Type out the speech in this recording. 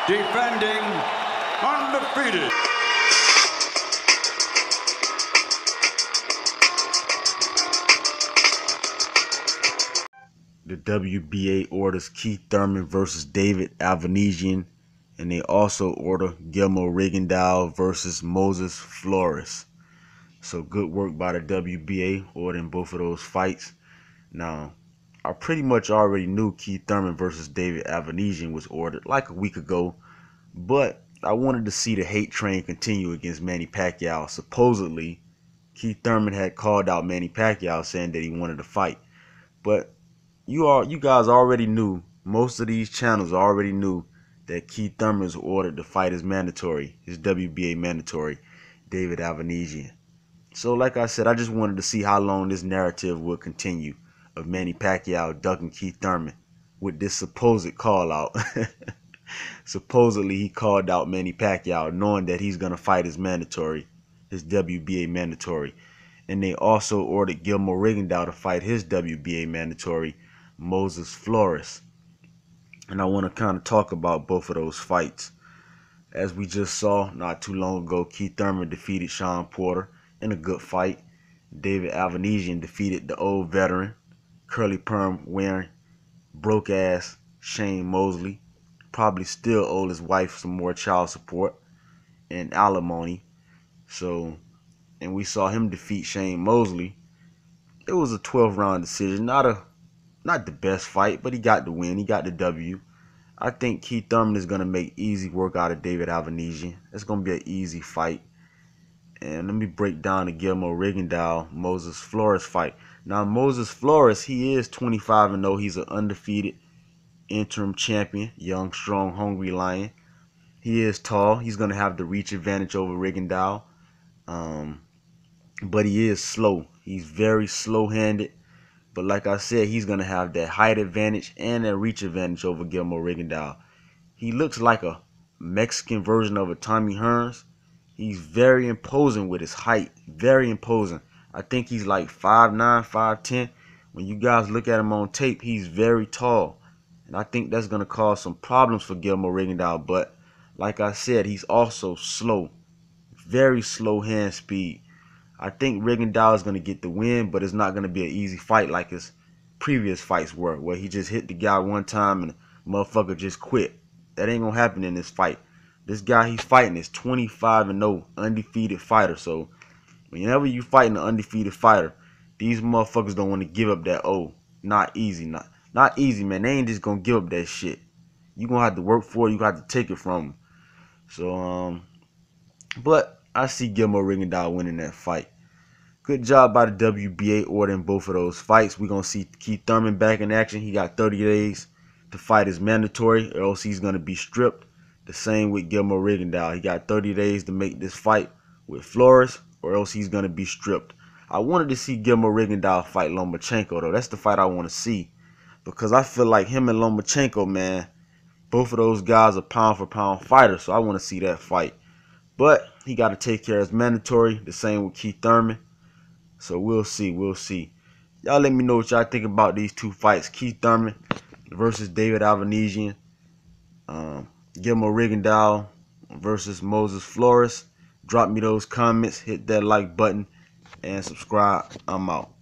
defending undefeated. The WBA orders Keith Thurman versus David Avanesyan, and they also order Guillermo Rigondeaux versus Moises Flores. So good work by the WBA ordering both of those fights. Now, I pretty much already knew Keith Thurman versus David Avanesyan was ordered like a week ago, but I wanted to see the hate train continue against Manny Pacquiao. Supposedly, Keith Thurman had called out Manny Pacquiao saying that he wanted to fight, but you guys already knew, most of these channels already knew that Keith Thurman was ordered to fight his mandatory, his WBA mandatory, David Avanesyan. So like I said, I just wanted to see how long this narrative would continue of Manny Pacquiao ducking Keith Thurman with this supposed call out. Supposedly he called out Manny Pacquiao knowing that he's going to fight his mandatory, his WBA mandatory. And they also ordered Guillermo Rigondeaux to fight his WBA mandatory, Moises Flores. And I want to kind of talk about both of those fights. As we just saw not too long ago, Keith Thurman defeated Shawn Porter in a good fight. David Avanesyan defeated the old veteran, curly perm wearing, broke ass Shane Mosley. Probably still owed his wife some more child support and alimony. So, and we saw him defeat Shane Mosley. It was a 12-round decision. Not the best fight, but he got the win. He got the W. I think Keith Thurman is going to make easy work out of David Avanesyan. It's going to be an easy fight. And let me break down the Guillermo Rigondeaux Moises Flores fight. Now, Moises Flores, he is 25-0. He's an undefeated interim champion, young, strong, hungry lion. He is tall. He's going to have the reach advantage over Rigondeaux. But he is slow. He's very slow-handed. But like I said, he's going to have that height advantage and that reach advantage over Guillermo Rigondeaux. He looks like a Mexican version of a Tommy Hearns. He's very imposing with his height. Very imposing. I think he's like 5'9", 5'10". When you guys look at him on tape, he's very tall. And I think that's going to cause some problems for Guillermo Rigondeaux. But like I said, he's also slow. Very slow hand speed. I think Rigondeaux is going to get the win, but it's not going to be an easy fight like his previous fights were, where he just hit the guy one time and the motherfucker just quit. That ain't going to happen in this fight. This guy he's fighting is 25-0, undefeated fighter. So whenever you fighting an undefeated fighter, these motherfuckers don't want to give up that not easy. Not easy, man. They ain't just going to give up that shit. You going to have to work for it. You got to take it from them. So, but I see Guillermo Rigondeaux winning that fight. Good job by the WBA ordering both of those fights. We're going to see Keith Thurman back in action. He got 30 days to fight his mandatory, or else he's going to be stripped. The same with Guillermo Rigondeaux. He got 30 days to make this fight with Flores, or else he's going to be stripped. I wanted to see Guillermo Rigondeaux fight Lomachenko, though. That's the fight I want to see. Because I feel like him and Lomachenko, man, both of those guys are pound-for-pound fighters, so I want to see that fight. But he got to take care of his mandatory. The same with Keith Thurman. So we'll see. We'll see. Y'all let me know what y'all think about these two fights. Keith Thurman versus David Avanesyan. Guillermo Rigondeaux versus Moises Flores. Drop me those comments. Hit that like button. And subscribe. I'm out.